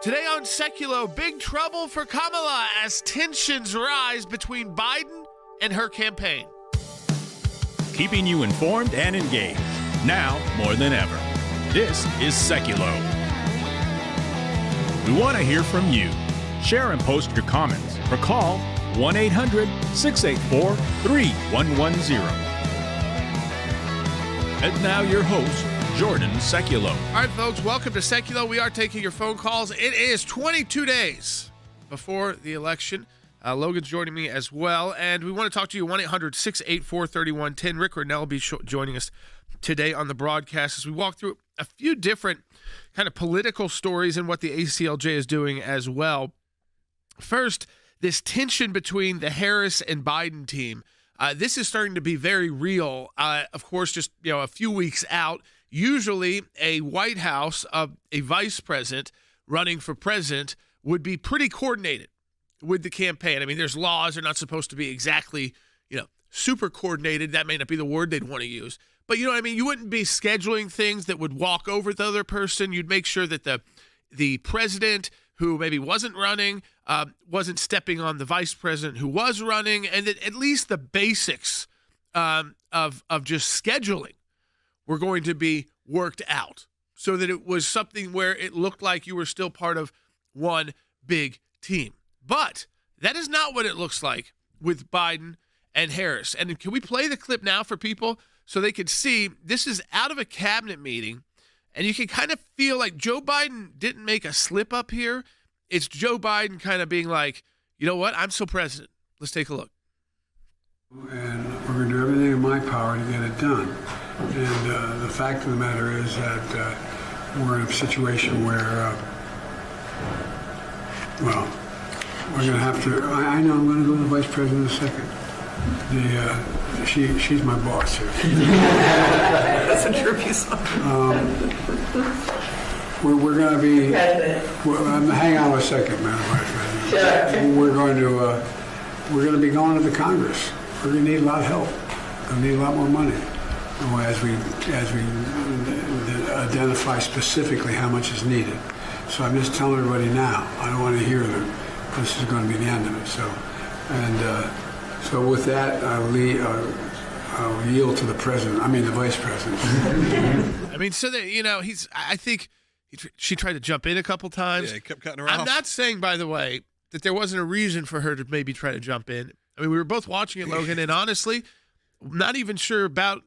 Today on Sekulow, big trouble for Kamala as tensions rise between Biden and her campaign. Keeping you informed and engaged, now more than ever. This is Sekulow. We want to hear from you. Share and post your comments or call 1-800-684-3110. And now your host, Jordan Sekulow. All right, folks, welcome to Sekulow. We are taking your phone calls. It is 22 days before the election. Logan's joining me as well, and we want to talk to you, 1-800-684-3110. Rick Renell will be joining us today on the broadcast as we walk through a few different kind of political stories and what the ACLJ is doing as well. First, this tension between the Harris and Biden team. This is starting to be very real. Of course, just a few weeks out. Usually, a White House, a vice president running for president would be pretty coordinated with the campaign. I mean, there's laws. They're not supposed to be exactly, super coordinated. That may not be the word they'd want to use. But you know what I mean? You wouldn't be scheduling things that would walk over the other person. You'd make sure that the president who maybe wasn't running wasn't stepping on the vice president who was running, and that at least the basics of just scheduling were going to be worked out so that it was something where it looked like you were still part of one big team. But that is not what it looks like with Biden and Harris. And can we play the clip now for people so they can see this is out of a cabinet meeting, and you can kind of feel like Joe Biden didn't make a slip up here. It's Joe Biden kind of being like, you know what, I'm still president. Let's take a look. And we're going to do everything in my power to get it done. And the fact of the matter is that we're in a situation where, we're going to have to, I know I'm going to go to the vice president in a second. She's my boss here. That's a true piece. We're going to be, hang on a second, Madam Vice President. We're going to be going to the Congress. We're going to need a lot of help. We're going to need a lot more money as we identify specifically how much is needed. So I'm just telling everybody now. I don't want to hear that this is going to be the end of it. So with that, I'll yield to the vice president. I mean, so that I think she tried to jump in a couple times. Yeah, he kept cutting her off. I'm not saying, by the way, that there wasn't a reason for her to maybe try to jump in. I mean, we were both watching it, Logan, and honestly, not even sure about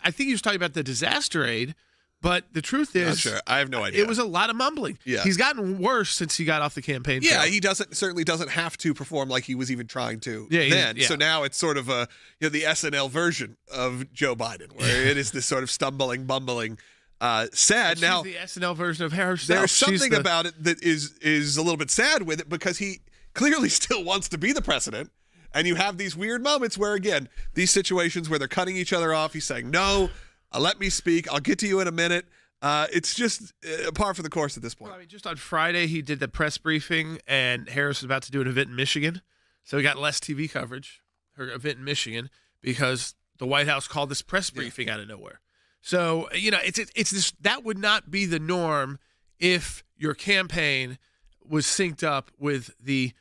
I think he was talking about the disaster aid, but the truth is, not sure. I have no idea. It was a lot of mumbling. Yeah. He's gotten worse since he got off the campaign trail. Yeah, he certainly doesn't have to perform like he was even trying to then. So now it's sort of the SNL version of Joe Biden, where it is this sort of stumbling, bumbling. Sad. She's now the SNL version of herself. There's something about it that is a little bit sad with it, because he clearly still wants to be the president, and you have these weird moments where, again, these situations where they're cutting each other off. He's saying, "No, let me speak. I'll get to you in a minute." It's just par for the course at this point. Well, I mean, just on Friday, he did the press briefing, and Harris was about to do an event in Michigan, so he got less TV coverage. Her event in Michigan, because the White House called this press briefing out of nowhere. So, it's this, that would not be the norm if your campaign was synced up with the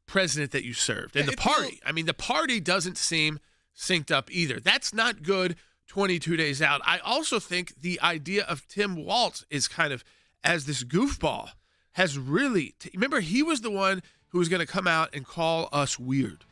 president that you served. And the party. I mean, the party doesn't seem synced up either. That's not good 22 days out. I also think the idea of Tim Walz is kind of, as this goofball, has really, remember, he was the one who was going to come out and call us weird.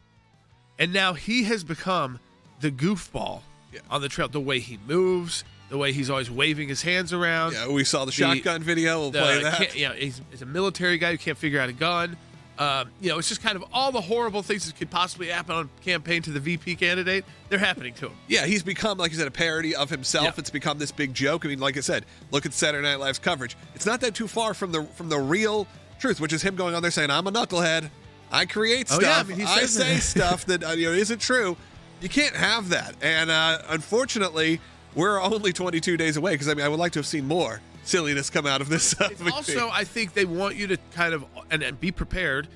And now he has become the goofball. Yeah. On the trail, the way he moves, the way he's always waving his hands around. Yeah, we saw the shotgun video. We'll play that. He's a military guy who can't figure out a gun. It's just kind of all the horrible things that could possibly happen on campaign to the VP candidate. They're happening to him. Yeah, he's become, like you said, a parody of himself. Yeah. It's become this big joke. I mean, like I said, look at Saturday Night Live's coverage. It's not that too far from the real truth, which is him going on there saying, "I'm a knucklehead. I create stuff. Yeah, I mean, I say stuff that isn't true." You can't have that. And unfortunately, we're only 22 days away, because I would like to have seen more silliness come out of this. Also, I think they want you to kind of and be prepared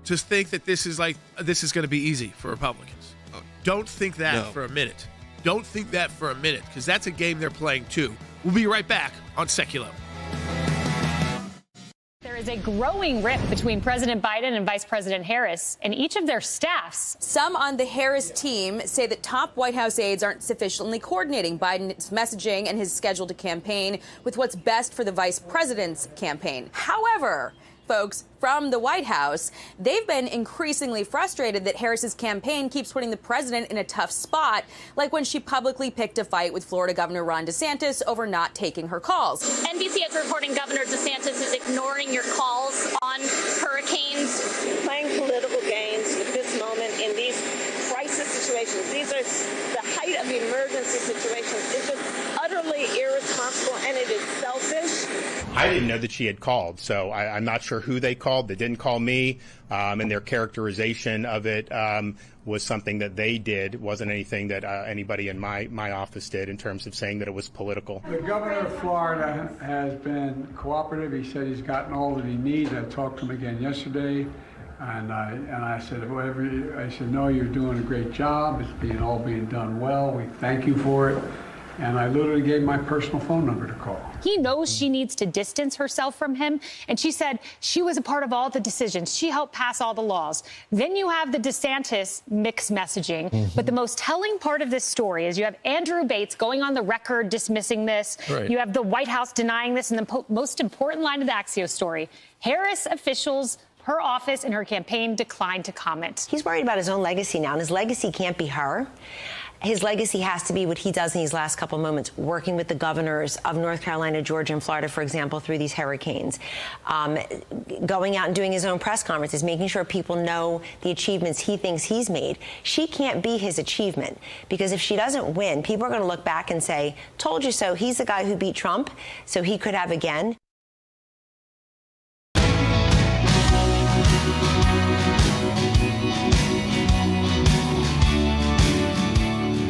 to think that this is going to be easy for Republicans. Don't think that for a minute. Don't think that for a minute, because that's a game they're playing too. We'll be right back on Sekulow. There's a growing rift between President Biden and Vice President Harris and each of their staffs. Some on the Harris team say that top White House aides aren't sufficiently coordinating Biden's messaging and his schedule to campaign with what's best for the vice president's campaign. However, folks from the White House, they've been increasingly frustrated that Harris's campaign keeps putting the president in a tough spot, like when she publicly picked a fight with Florida Governor Ron DeSantis over not taking her calls. NBC is reporting Governor DeSantis is ignoring your calls on hurricanes. Playing political games at this moment in these crisis situations. These are the height of emergency situations. It's just utterly irresponsible, and it is selfish. I didn't know that she had called, so I'm not sure who they called. They didn't call me, and their characterization of it was something that they did. It wasn't anything that anybody in my office did in terms of saying that it was political. The governor of Florida has been cooperative. He said he's gotten all that he needs. I talked to him again yesterday, and I said, I said, no, you're doing a great job. It's all being done well. We thank you for it. And I literally gave my personal phone number to call. He knows she needs to distance herself from him. And she said she was a part of all the decisions. She helped pass all the laws. Then you have the DeSantis mixed messaging. Mm-hmm. But the most telling part of this story is you have Andrew Bates going on the record dismissing this. Right. You have the White House denying this. And the most important line of the Axios story, Harris officials, her office and her campaign declined to comment. He's worried about his own legacy now, and his legacy can't be her. His legacy has to be what he does in these last couple of moments, working with the governors of North Carolina, Georgia, and Florida, for example, through these hurricanes, going out and doing his own press conferences, making sure people know the achievements he thinks he's made. She can't be his achievement, because if she doesn't win, people are going to look back and say, told you so. He's the guy who beat Trump, so he could have again.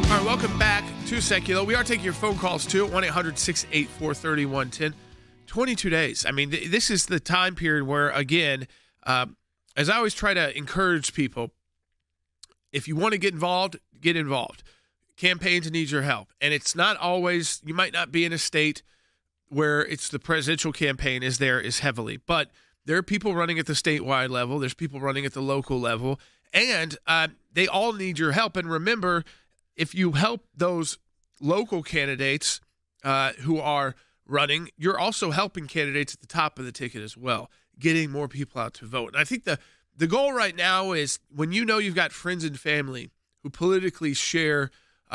All right, welcome back to Sekulow. We are taking your phone calls too at 1-800-684-3110. 22 days. I mean, this is the time period where, again, as I always try to encourage people, if you want to get involved, get involved. Campaigns need your help. And it's not always, you might not be in a state where it's the presidential campaign is heavily, but there are people running at the statewide level. There's people running at the local level, and they all need your help. And remember, if you help those local candidates who are running, you're also helping candidates at the top of the ticket as well, getting more people out to vote. And I think the goal right now is when you know you've got friends and family who politically share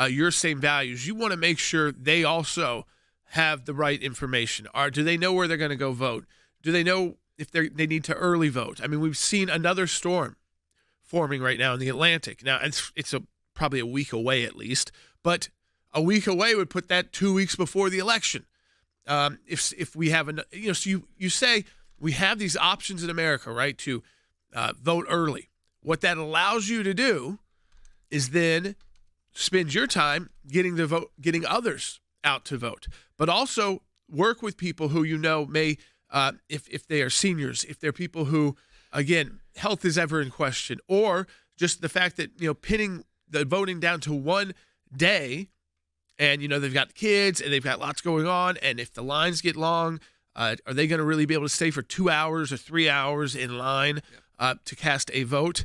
your same values, you want to make sure they also have the right information. Or do they know where they're going to go vote? Do they know if they need to early vote? I mean, we've seen another storm forming right now in the Atlantic. Now, it's probably a week away at least, but a week away would put that 2 weeks before the election. If we have so you say we have these options in America, right, to vote early. What that allows you to do is then spend your time getting others out to vote, but also work with people who you know may, if they are seniors, if they're people who, again, health is ever in question, or just the fact that pinning the voting down to one day, and they've got kids and they've got lots going on, and if the lines get long, are they going to really be able to stay for 2 hours or 3 hours in line to cast a vote?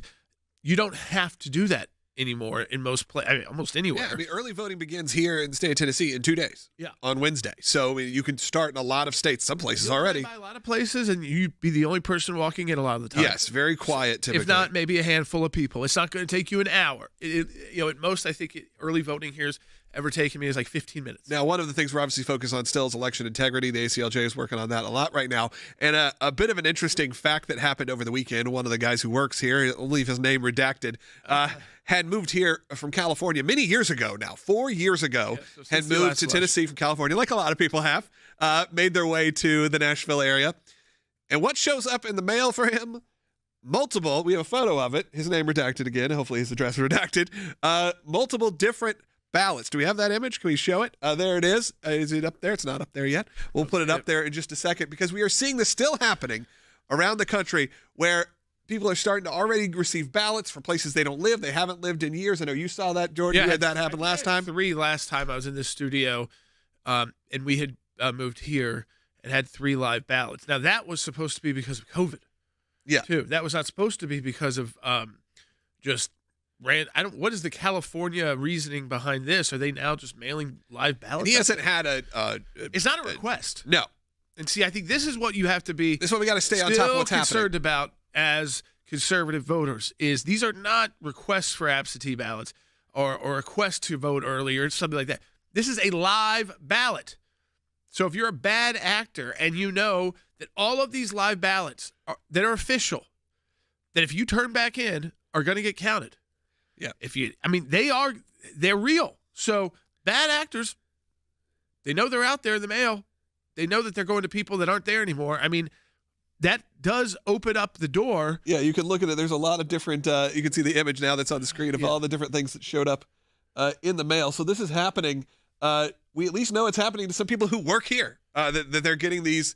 You don't have to do that anymore in almost anywhere. Yeah, I mean, early voting begins here in the state of Tennessee in 2 days. Yeah, on Wednesday. So you can start in a lot of states, some places already. By a lot of places, and you'd be the only person walking in a lot of the time. Yes, very quiet typically. If not, maybe a handful of people. It's not going to take you an hour. At most, I think early voting here has ever taken me is like 15 minutes. Now, one of the things we're obviously focused on still is election integrity. The ACLJ is working on that a lot right now. And a bit of an interesting fact that happened over the weekend, one of the guys who works here, I'll leave his name redacted, had moved here from California many years ago now, 4 years ago, had moved to Tennessee from California, like a lot of people have, made their way to the Nashville area. And what shows up in the mail for him? Multiple, we have a photo of it, his name redacted again, hopefully his address redacted, multiple different ballots. Do we have that image? Can we show it? There it is. Is it up there? It's not up there yet. We'll put it up there in just a second, because we are seeing this still happening around the country where people are starting to already receive ballots for places they don't live. They haven't lived in years. I know you saw that, Jordan. You had that happen last time. 3 last time I was in this studio, and we had moved here, and had 3 live ballots. Now, that was supposed to be because of COVID. Yeah. Too. That was not supposed to be because of what is the California reasoning behind this? Are they now just mailing live ballots? And he hasn't had it's not a request. No. And see, I think this is what you have to be. This is what we got to stay on top of what's concerned happening about as conservative voters. Is these are not requests for absentee ballots or requests to vote early or something like that. This is a live ballot. So if you're a bad actor and you know that all of these live ballots that are official, that if you turn back in are going to get counted. Yeah. They're real. So bad actors, they know they're out there in the mail. They know that they're going to people that aren't there anymore. I mean, that does open up the door. Yeah, you can look at it. There's a lot of different, you can see the image now that's on the screen of all the different things that showed up in the mail. So this is happening. We at least know it's happening to some people who work here, that they're getting these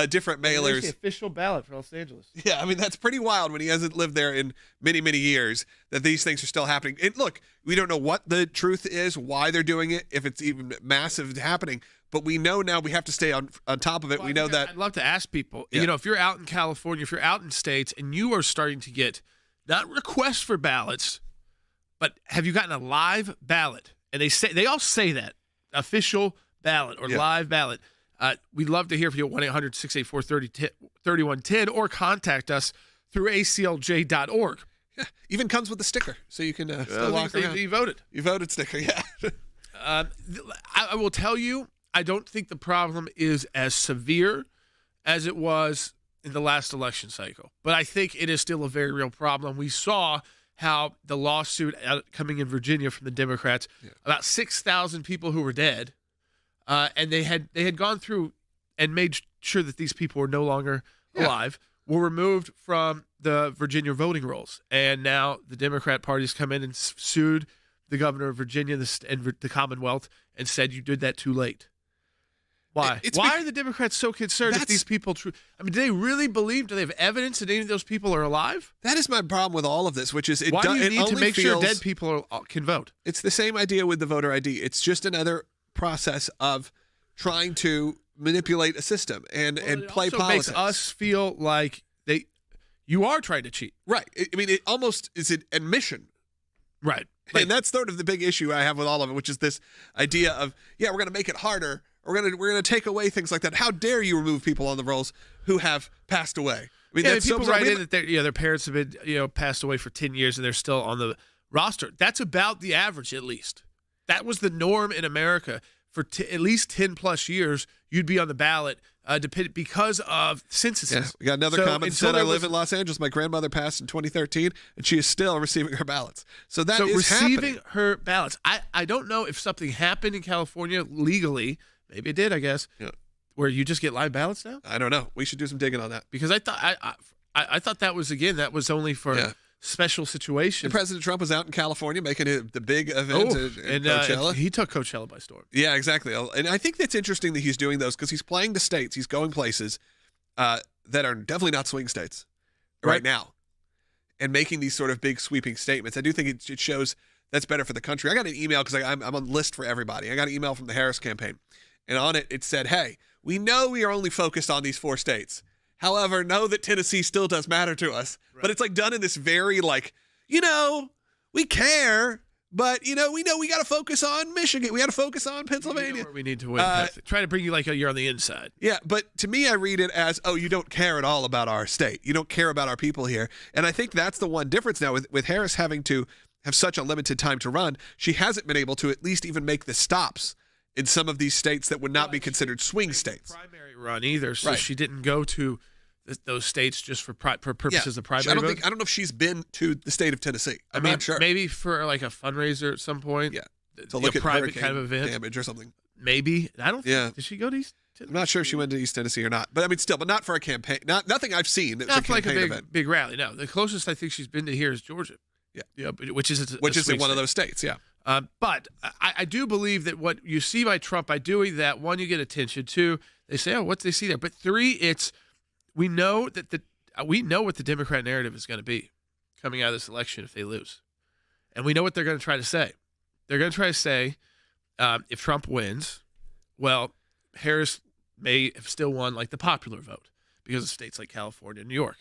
different mailers. The official ballot for Los Angeles. Yeah, I mean, that's pretty wild when he hasn't lived there in many, many years, that these things are still happening. And look, we don't know what the truth is, why they're doing it, if it's even massive happening, but we know now we have to stay on top of it. Well, we know that. I'd love to ask people, if you're out in California, if you're out in states and you are starting to get not requests for ballots, but have you gotten a live ballot? And they all say that, official ballot or live ballot. We'd love to hear from you at 1-800-684-3110 or contact us through aclj.org. Yeah, even comes with a sticker, so you can still walk around. You voted. You voted sticker, yeah. I will tell you, I don't think the problem is as severe as it was in the last election cycle. But I think it is still a very real problem. We saw how the lawsuit coming in Virginia from the Democrats, about 6,000 people who were dead, and they had gone through and made sure that these people were no longer alive, were removed from the Virginia voting rolls. And now the Democrat party's come in and sued the governor of Virginia and the Commonwealth and said you did that too late. Why? Why are the Democrats so concerned that these people do they really believe, do they have evidence that any of those people are alive? That is my problem with all of this, which is why do you need to make sure dead people can vote? It's the same idea with the voter ID. It's just another process of trying to manipulate a system and play politics. It makes us feel like you are trying to cheat. Right. I mean, it almost is an admission. Right. And that's sort of the big issue I have with all of it, which is this idea of, we're going to make it harder. We're going to take away things like that. How dare you remove people on the rolls who have passed away? I mean, that's people write in that their parents have been passed away for 10 years and they're still on the roster. That's about the average, at least. That was the norm in America for at least 10 plus years. You'd be on the ballot because of censuses. Yeah, we got another comment that said, I live in Los Angeles. My grandmother passed in 2013, and she is still receiving her ballots. So that is receiving happening. her ballots. I don't know if something happened in California legally. Maybe it did, I guess. Yeah. Where you just get live ballots now? I don't know. We should do some digging on that. Because I thought that was only for special situations. And President Trump was out in California making the big event in Coachella. He took Coachella by storm. Yeah, exactly. And I think that's interesting that he's doing those because he's playing the states. He's going places that are definitely not swing states right now and making these sort of big sweeping statements. I do think it shows that's better for the country. I got an email because I'm on the list for everybody. I got an email from the Harris campaign. And on it, it said, hey, we know we are only focused on these 4 states. However, know that Tennessee still does matter to us. Right. But it's like done in this very we care, but we know we got to focus on Michigan. We got to focus on Pennsylvania. We need to win. Try to bring you like you're on the inside. Yeah, but to me, I read it as, you don't care at all about our state. You don't care about our people here. And I think that's the one difference now with Harris having to have such a limited time to run. She hasn't been able to at least even make the stops in some of these states that would not be considered swing states. Primary run either, so she didn't go to those states just for purposes of primary vote. I don't know if she's been to the state of Tennessee. I'm not sure. Maybe for like a fundraiser at some point. Yeah, to look at private kind of event damage or something. Maybe I don't. Did she go to East Tennessee? I'm not sure if she went to East Tennessee or not, but I mean, still, but not for a campaign. Nothing I've seen. Not for like a big rally. No, the closest I think she's been to here is Georgia. Yeah, which is in one of those states. Yeah. But I do believe that what you see by Trump, by doing that, 1, you get attention. 2, they say, what do they see there? But 3, it's we know what the Democrat narrative is going to be coming out of this election if they lose, and we know what they're going to try to say. They're going to try to say, if Trump wins, well, Harris may have still won like the popular vote because of states like California and New York.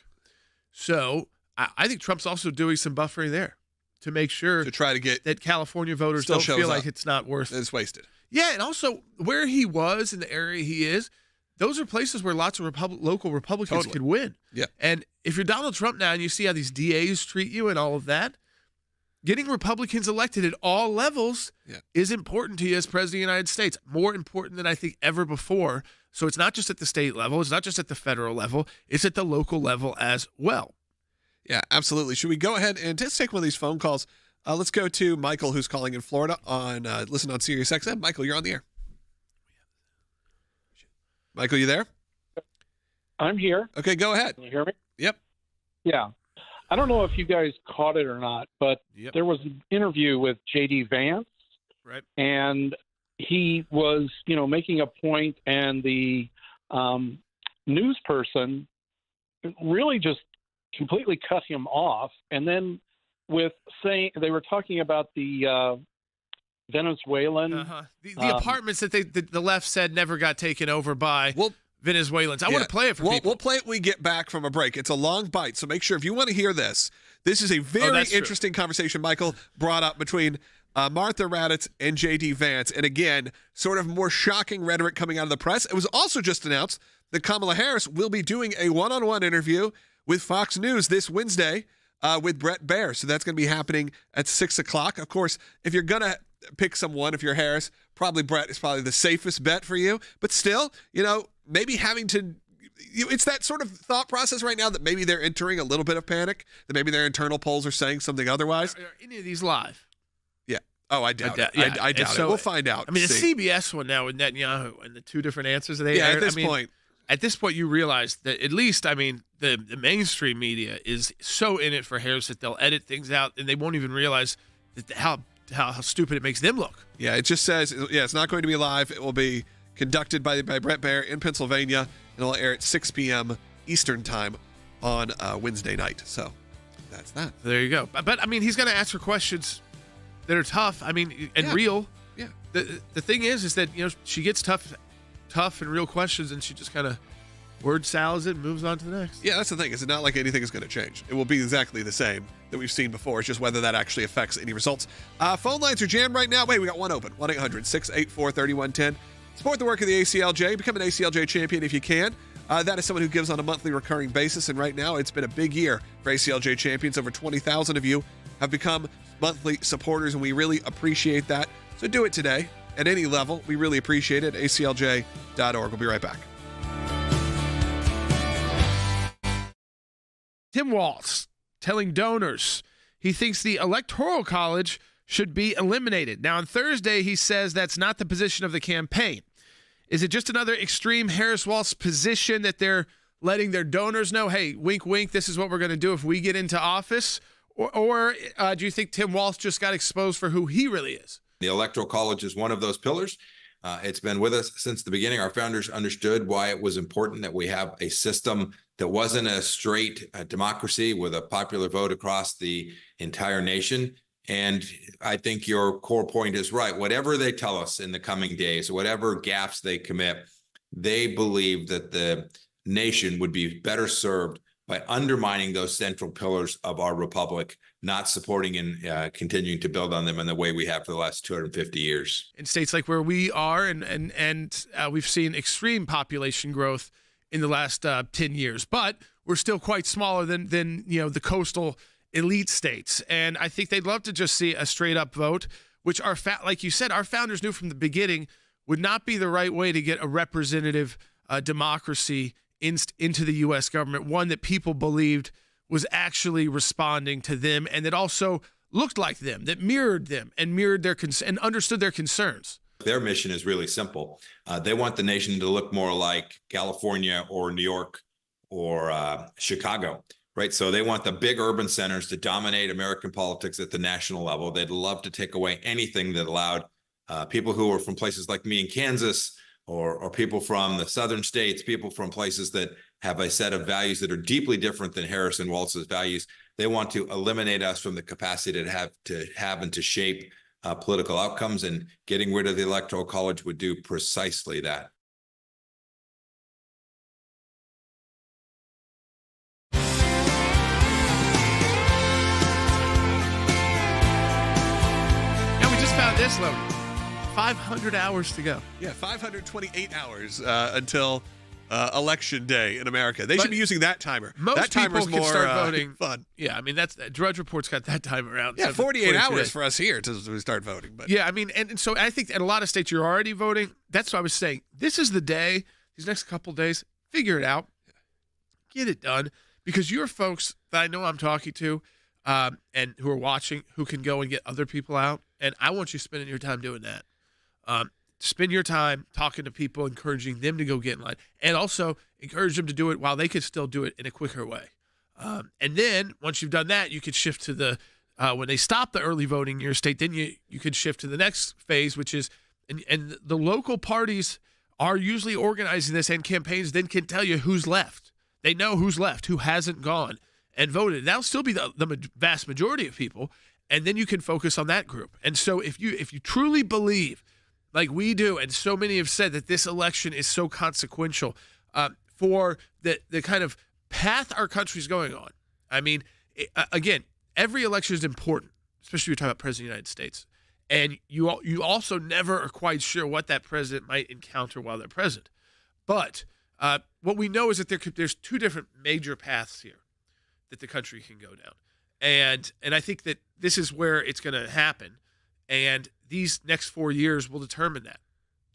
So I think Trump's also doing some buffering there to make sure to try to get that California voters still don't feel shows like up. it's not worth It's wasted. Yeah, and also where he was in the area he is, those are places where lots of local Republicans could win. Yeah. And if you're Donald Trump now and you see how these DAs treat you and all of that, getting Republicans elected at all levels is important to you as president of the United States, more important than I think ever before. So it's not just at the state level, it's not just at the federal level, it's at the local level as well. Yeah, absolutely. Should we go ahead and just take one of these phone calls? Let's go to Michael, who's calling in Florida on listen on Sirius XM. Michael, you're on the air. Michael, you there? I'm here. Okay, go ahead. Can you hear me? Yep. Yeah. I don't know if you guys caught it or not, but there was an interview with J.D. Vance, right? And he was, making a point, and the news person really just completely cut him off. And then with saying they were talking about the Venezuelan the apartments that the left said never got taken over by Venezuelans. I want to play it for people. We'll play it when we get back from a break. It's a long bite, so make sure if you want to hear this. This is a very interesting conversation Michael brought up between Martha Raddatz and J.D. Vance. And again, sort of more shocking rhetoric coming out of the press. It was also just announced that Kamala Harris will be doing a one-on-one interview with Fox News this Wednesday with Bret Baier. So that's going to be happening at 6 o'clock. Of course, if you're going to pick someone, if you're Harris, probably Bret is probably the safest bet for you. But still, maybe having to it's that sort of thought process right now that maybe they're entering a little bit of panic, that maybe their internal polls are saying something otherwise. Are any of these live? Yeah. Oh, I doubt it. I doubt it. We'll find out. I mean, the CBS one now with Netanyahu and the two different answers that they aired. At this point, you realize that at least, the mainstream media is so in it for Harris that they'll edit things out and they won't even realize that how stupid it makes them look. Yeah, it just says, it's not going to be live. It will be conducted by Bret Baier in Pennsylvania, and it'll air at 6 p.m. Eastern time on Wednesday night. So that's that. There you go. But he's going to ask for questions that are tough. And real. Yeah. The thing is that she gets tough and real questions, and she just kind of word salads it and moves on to the next. Yeah, that's the thing. It's not like anything is going to change. It will be exactly the same that we've seen before. It's just whether that actually affects any results. Phone lines are jammed right now. Wait, we got one open. 1-800-684-3110. Support the work of the ACLJ. Become an ACLJ champion if you can. That is someone who gives on a monthly recurring basis. And right now, it's been a big year for ACLJ champions. Over 20,000 of you have become monthly supporters, and we really appreciate that. So do it today at any level. We really appreciate it. ACLJ.org. We'll be right back. Tim Walz telling donors he thinks the Electoral College should be eliminated. Now, on Thursday, he says that's not the position of the campaign. Is it just another extreme Harris-Walz position that they're letting their donors know, hey, wink, wink, this is what we're going to do if we get into office? Or do you think Tim Walz just got exposed for who he really is? The Electoral College is one of those pillars. It's been with us since the beginning. Our founders understood why it was important that we have a system that wasn't a straight democracy with a popular vote across the entire nation. And I think your core point is right. Whatever they tell us in the coming days, whatever gaps they commit, they believe that the nation would be better served by undermining those central pillars of our republic, not supporting and continuing to build on them in the way we have for the last 250 years. In states like where we are, and we've seen extreme population growth in the last 10 years, but we're still quite smaller than the coastal elite states. And I think they'd love to just see a straight up vote, which like you said, our founders knew from the beginning would not be the right way to get a representative democracy into the U.S. government, one that people believed was actually responding to them and that also looked like them, that mirrored them and mirrored their and understood their concerns. Their mission is really simple. They want the nation to look more like California or New York or Chicago, right? So they want the big urban centers to dominate American politics at the national level. They'd love to take away anything that allowed people who are from places like me in Kansas or people from the southern states, people from places that have a set of values that are deeply different than Harris and Walz's values. They want to eliminate us from the capacity to have and to shape political outcomes, and getting rid of the Electoral College would do precisely that. this, Logan. 500 hours to go. Yeah, 528 hours until election day in America. They should be using that timer. Most that timer's people can more start voting. Fun. Yeah, I mean, Drudge Report's got that timer out. Yeah, 48 hours today. for us here to start voting. But yeah, I mean, and so I think in a lot of states you're already voting. That's what I was saying. This is the day, these next couple of days, figure it out. Get it done. Because you're folks that I know I'm talking to and who are watching who can go and get other people out. And I want you spending your time doing that. Spend your time talking to people, encouraging them to go get in line, and also encourage them to do it while they could still do it in a quicker way. And then once you've done that, you could shift to the when they stop the early voting in your state, then you could shift to the next phase, which is and the local parties are usually organizing this, and campaigns then can tell you who's left. They know who's left, who hasn't gone and voted. That'll still be the vast majority of people, and then you can focus on that group. And so if you truly believe, like we do, and so many have said that this election is so consequential for the kind of path our country's going on. I mean, again, every election is important, especially when you're talking about President of the United States. And you also never are quite sure what that president might encounter while they're president. But what we know is that there's two different major paths here that the country can go down. And I think that this is where it's going to happen. And these next 4 years will determine that.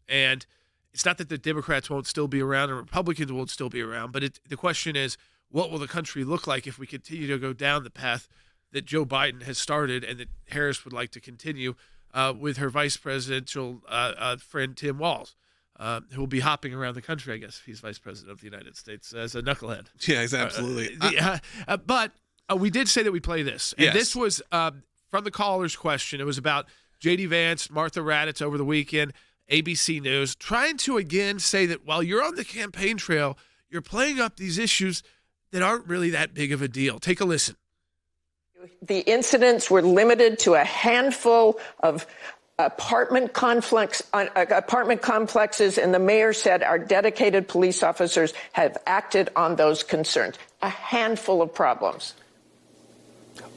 And it's not that the Democrats won't still be around and Republicans won't still be around, but the question is, what will the country look like if we continue to go down the path that Joe Biden has started and that Harris would like to continue with her vice presidential friend, Tim Walz, who will be hopping around the country, I guess, if he's vice president of the United States as a knucklehead. Yeah, absolutely. But we did say that we'd play this. And yes. This was from the caller's question. It was about J.D. Vance, Martha Raddatz over the weekend, ABC News, trying to again say that while you're on the campaign trail, you're playing up these issues that aren't really that big of a deal. Take a listen. The incidents were limited to a handful of apartment complexes, and the mayor said our dedicated police officers have acted on those concerns. A handful of problems.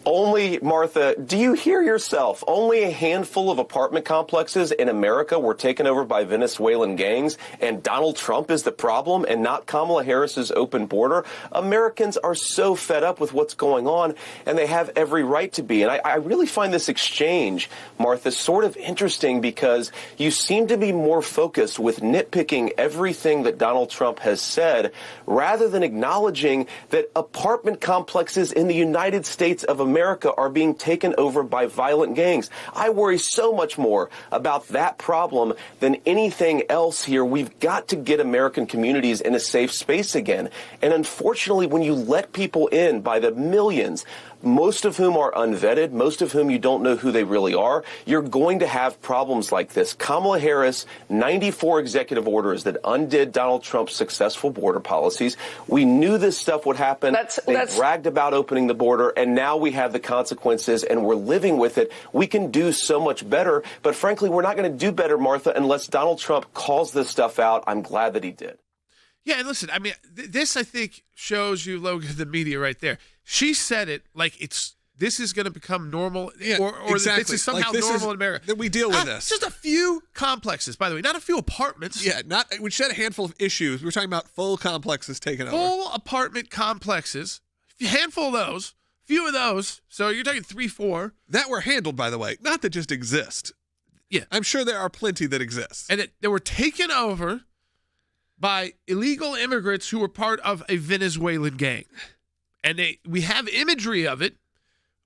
Only, Martha, do you hear yourself? Only a handful of apartment complexes in America were taken over by Venezuelan gangs, and Donald Trump is the problem and not Kamala Harris's open border. Americans are so fed up with what's going on, and they have every right to be. And I really find this exchange, Martha, sort of interesting because you seem to be more focused with nitpicking everything that Donald Trump has said rather than acknowledging that apartment complexes in the United States of America are being taken over by violent gangs. I worry so much more about that problem than anything else here. We've got to get American communities in a safe space again. And unfortunately, when you let people in by the millions, most of whom are unvetted, most of whom you don't know who they really are, you're going to have problems like this. Kamala Harris, 94 executive orders that undid Donald Trump's successful border policies. We knew this stuff would happen. They bragged about opening the border, and now we have the consequences, and we're living with it. We can do so much better, but frankly, we're not going to do better, Martha, unless Donald Trump calls this stuff out. I'm glad that he did. Yeah, and listen, I mean, this, I think, shows you, Logan, the media right there. She said it like this is going to become normal, or exactly. this is somehow like normal in America. That we deal with this. Just a few complexes, by the way, not a few apartments. Yeah, we said a handful of issues. We're talking about full complexes taken over. Full apartment complexes, a handful of those, few of those. So you're talking 3, 4. That were handled, by the way, not that just exist. Yeah. I'm sure there are plenty that exist. And they were taken over by illegal immigrants who were part of a Venezuelan gang. And we have imagery of it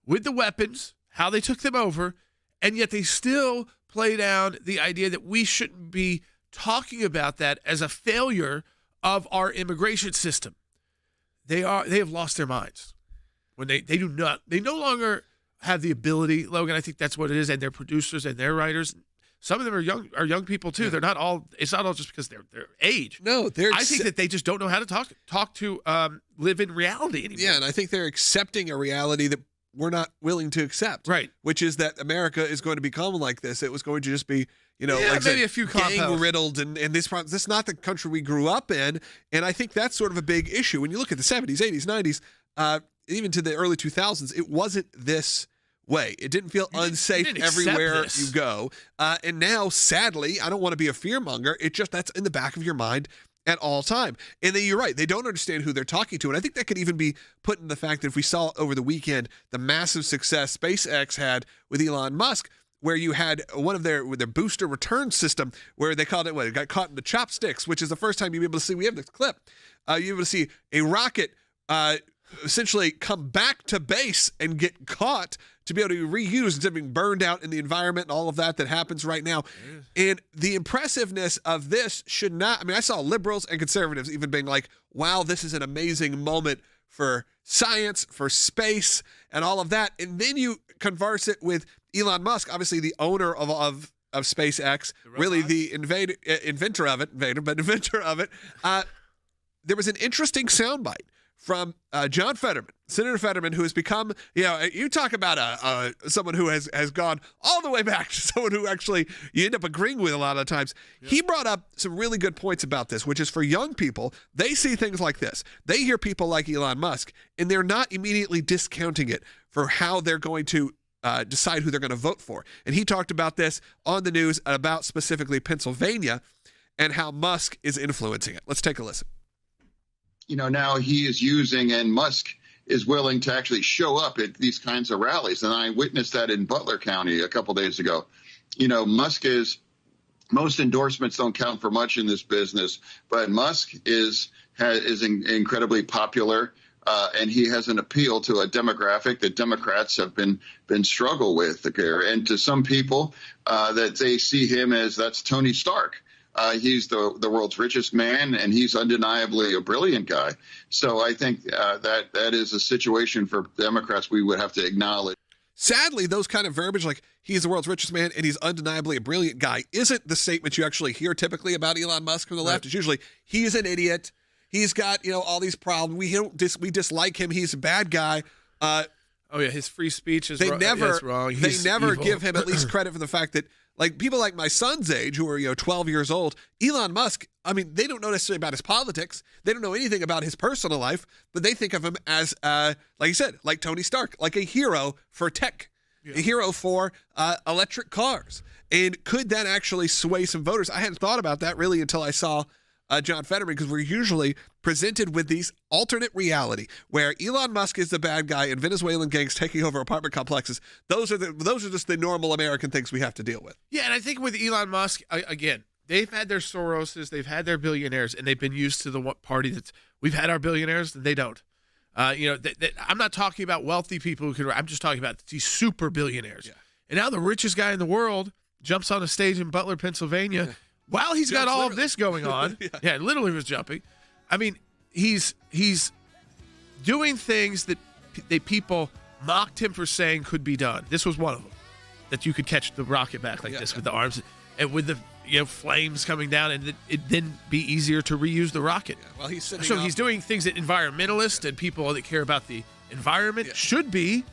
with the weapons, how they took them over, and yet they still play down the idea that we shouldn't be talking about that as a failure of our immigration system. They have lost their minds. When they no longer have the ability, Logan, I think that's what it is, and their producers and their writers. Some of them are young people too. Yeah. They're not all. It's not all just because they're age. No, I think that they just don't know how to talk to live in reality anymore. Yeah, and I think they're accepting a reality that we're not willing to accept. Right. Which is that America is going to become like this. It was going to just be, like maybe a few gang riddled and this problem. This is not the country we grew up in, and I think that's sort of a big issue when you look at the 70s, 80s, 90s, even to the early 2000s. It wasn't this way. It didn't feel unsafe everywhere you go. And now, sadly, I don't want to be a fearmonger. That's in the back of your mind at all time. And then you're right. They don't understand who they're talking to. And I think that could even be put in the fact that if we saw over the weekend the massive success SpaceX had with Elon Musk, where you had one of their booster return system where they called it, it got caught in the chopsticks, which is the first time you'll be able to see, we have this clip, you'll be able to see a rocket essentially come back to base and get caught to be able to be reused instead of being burned out in the environment and all of that happens right now. And the impressiveness of this should not, I saw liberals and conservatives even being like, wow, this is an amazing moment for science, for space, and all of that. And then you converse it with Elon Musk, obviously the owner of SpaceX, really the inventor of it. There was an interesting soundbite from John Fetterman, Senator Fetterman, who has become, you talk about someone who has gone all the way back to someone who actually you end up agreeing with a lot of the times. Yeah. He brought up some really good points about this, which is for young people, they see things like this. They hear people like Elon Musk, and they're not immediately discounting it for how they're going to decide who they're going to vote for. And he talked about this on the news about specifically Pennsylvania and how Musk is influencing it. Let's take a listen. Now he is using, and Musk is willing to actually show up at these kinds of rallies. And I witnessed that in Butler County a couple days ago. Musk is, most endorsements don't count for much in this business, but Musk is incredibly popular. And he has an appeal to a demographic that Democrats have been struggle with. And to some people that they see him as, that's Tony Stark. He's the world's richest man, and he's undeniably a brilliant guy. So I think that is a situation for Democrats we would have to acknowledge. Sadly, those kind of verbiage, like he's the world's richest man and he's undeniably a brilliant guy, isn't the statement you actually hear typically about Elon Musk from the left. It's usually he's an idiot. He's got all these problems. We dislike him. He's a bad guy. His free speech is wrong. They never evil. Give him at least credit for the fact that, like, people like my son's age who are 12 years old, Elon Musk, they don't know necessarily about his politics. They don't know anything about his personal life, but they think of him as, like you said, like Tony Stark, like a hero for tech, a hero for electric cars. And could that actually sway some voters? I hadn't thought about that really until I saw John Fetterman, because we're usually presented with these alternate reality where Elon Musk is the bad guy and Venezuelan gangs taking over apartment complexes. Those are just the normal American things we have to deal with. Yeah, and I think with Elon Musk, again, they've had their Soroses, they've had their billionaires, and they've been used to the party that's, we've had our billionaires, and they don't. I'm not talking about wealthy people who can, I'm just talking about these super billionaires. Yeah. And now the richest guy in the world jumps on a stage in Butler, Pennsylvania, while he's got all of this going on. Yeah, literally was jumping. He's doing things that people mocked him for saying could be done. This was one of them, that you could catch the rocket back like this with the arms and with the flames coming down, and it then be easier to reuse the rocket. Yeah, well, he's doing things that environmentalists and people that care about the environment should be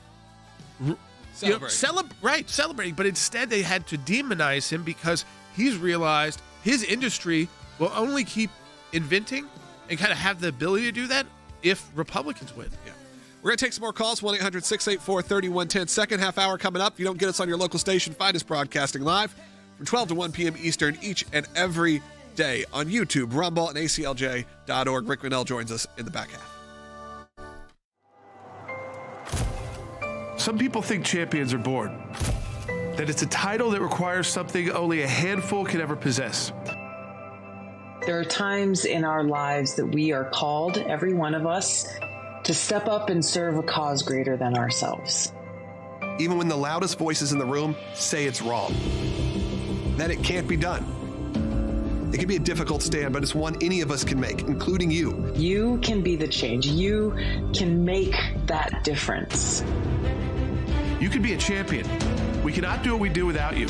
celebrating. But instead, they had to demonize him because he's realized his industry will only keep inventing and kind of have the ability to do that if Republicans win. Yeah. We're going to take some more calls, 1-800-684-3110. Second half hour coming up. If you don't get us on your local station, find us broadcasting live from 12 to 1 p.m. Eastern each and every day on YouTube, Rumble, and ACLJ.org. Rick Rennell joins us in the back half. Some people think champions are bored, that it's a title that requires something only a handful can ever possess. There are times in our lives that we are called, every one of us, to step up and serve a cause greater than ourselves. Even when the loudest voices in the room say it's wrong, that it can't be done. It can be a difficult stand, but it's one any of us can make, including you. You can be the change. You can make that difference. You can be a champion. We cannot do what we do without you.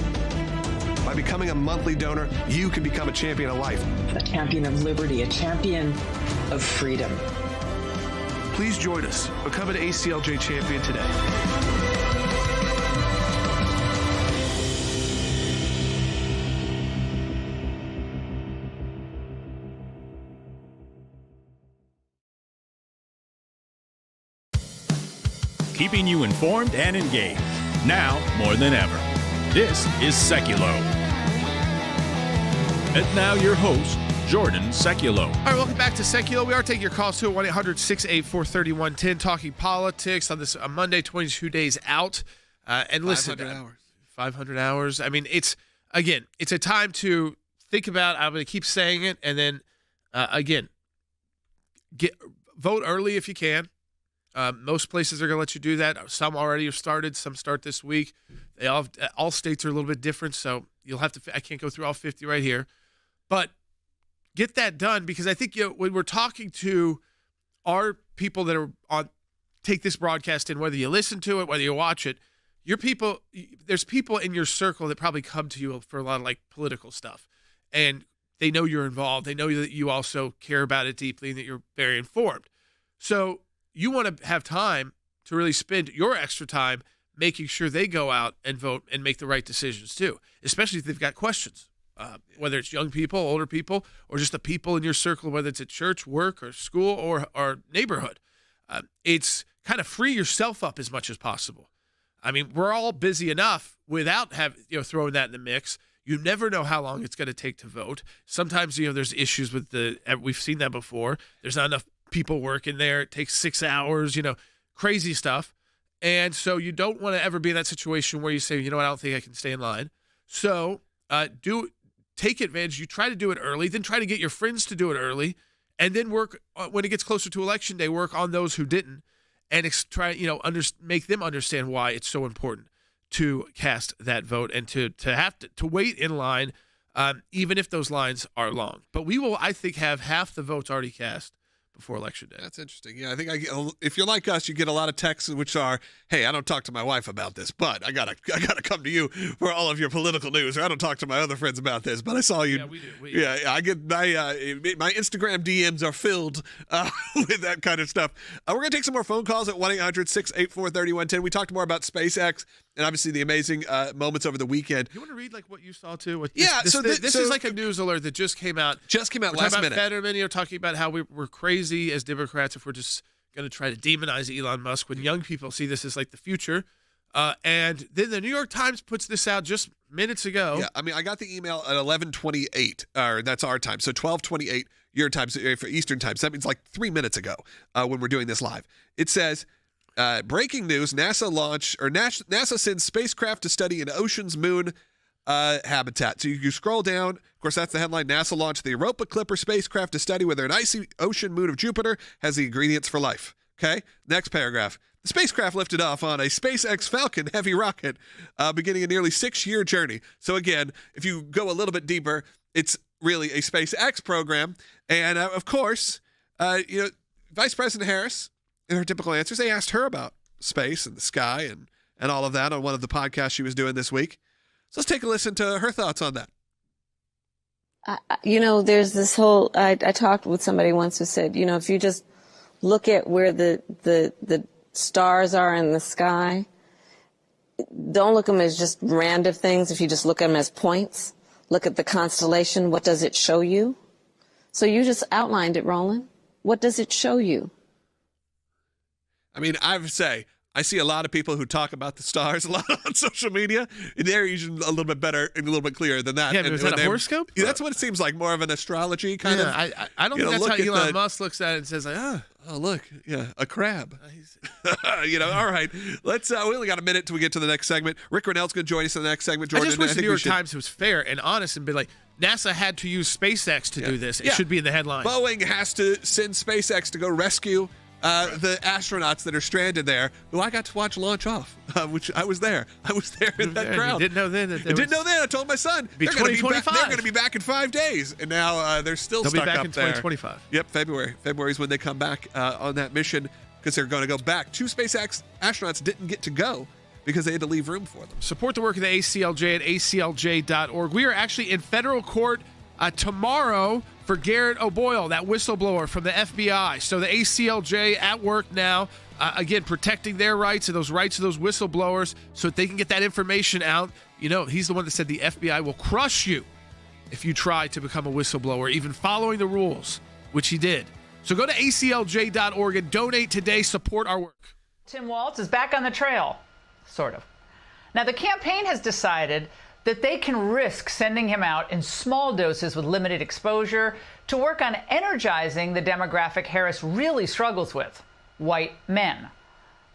By becoming a monthly donor, you can become a champion of life. A champion of liberty, a champion of freedom. Please join us. Become an ACLJ champion today. Keeping you informed and engaged. now more than ever. This is Sekulow. And now your host, Jordan Sekulow. All right, welcome back to Sekulow. We are taking your calls to 1-800-684-3110, talking politics on this Monday, 22 days out. And listen, 500 hours. 500 hours. I mean, it's a time to think about. I'm going to keep saying it, and then again, vote early if you can. Most places are going to let you do that. Some already have started. Some start this week. They all states are a little bit different, so you'll have to. I can't go through all 50 right here, but get that done, because I think when we're talking to our people that are on, take this broadcast in, whether you listen to it, whether you watch it, your people. There's people in your circle that probably come to you for a lot of like political stuff, and they know you're involved. They know that you also care about it deeply and that you're very informed. So you want to have time to really spend your extra time making sure they go out and vote and make the right decisions too, especially if they've got questions, whether it's young people, older people, or just the people in your circle, whether it's at church, work, or school, or neighborhood. It's kind of free yourself up as much as possible. I mean, we're all busy enough without throwing that in the mix. You never know how long it's going to take to vote. Sometimes, there's issues with we've seen that before. There's not enough people working there. It takes 6 hours, crazy stuff. And so you don't want to ever be in that situation where you say, I don't think I can stay in line. So take advantage. You try to do it early, then try to get your friends to do it early, and then work when it gets closer to Election Day, work on those who didn't, and make them understand why it's so important to cast that vote and to have to wait in line, even if those lines are long. But we will, I think, have half the votes already cast before Election Day. That's interesting. Yeah, I think if you're like us, you get a lot of texts which are, "Hey, I don't talk to my wife about this, but I gotta come to you for all of your political news, or I don't talk to my other friends about this, but I saw you." Yeah, we do. I get my Instagram DMs are filled with that kind of stuff. We're gonna take some more phone calls at 1-800-684-3110. We talked more about SpaceX and obviously the amazing moments over the weekend. You want to read like what you saw too? This is like a news alert that just came out. Last minute. Fetterman, talking about how we're crazy as Democrats if we're just going to try to demonize Elon Musk when young people see this as like the future. And then the New York Times puts this out just minutes ago. Yeah, I mean, I got the email at 11:28, or that's our time, so 12:28 your time for Eastern time. So that means like 3 minutes ago when we're doing this live. It says, breaking news: NASA sends spacecraft to study an ocean's moon habitat. So you scroll down. Of course, that's the headline. NASA launched the Europa Clipper spacecraft to study whether an icy ocean moon of Jupiter has the ingredients for life. Okay, next paragraph. The spacecraft lifted off on a SpaceX Falcon heavy rocket, beginning a nearly 6-year journey. So again, if you go a little bit deeper, it's really a SpaceX program. And of course, Vice President Harris, in her typical answers, they asked her about space and the sky and all of that on one of the podcasts she was doing this week. So let's take a listen to her thoughts on that. There's this whole, I talked with somebody once who said, if you just look at where the stars are in the sky, don't look at them as just random things. If you just look at them as points, look at the constellation. What does it show you? So you just outlined it, Roland. What does it show you? I mean, I would say I see a lot of people who talk about the stars a lot on social media, and they're usually a little bit better and a little bit clearer than that. Yeah, but is that a horoscope? Yeah, that's what it seems like, more of an astrology kind of. I don't think that's how Elon Musk looks at it and says, like, oh, look, yeah, a crab. All right. Let's. We only got a minute till we get to the next segment. Rick Rennell's going to join us in the next segment. Jordan, I just wish the New York Times was fair and honest and be like, NASA had to use SpaceX to do this. It should be in the headline. Boeing has to send SpaceX to go rescue the astronauts that are stranded there, who I got to watch launch off, which I was there. I was there in that crowd. You didn't know then. I told my son. They're going to be back in 5 days. And now they're still stuck up there. They'll be back in 2025. Yep, February. February is when they come back on that mission, because they're going to go back. 2 SpaceX astronauts didn't get to go because they had to leave room for them. Support the work of the ACLJ at aclj.org. We are actually in federal court tomorrow for Garrett O'Boyle, that whistleblower from the FBI. So the ACLJ at work now, again, protecting their rights and those rights of those whistleblowers so that they can get that information out. He's the one that said the FBI will crush you if you try to become a whistleblower, even following the rules, which he did. So go to aclj.org and donate today. Support our work. Tim Walz is back on the trail, sort of. Now, the campaign has decided that they can risk sending him out in small doses with limited exposure to work on energizing the demographic Harris really struggles with, white men.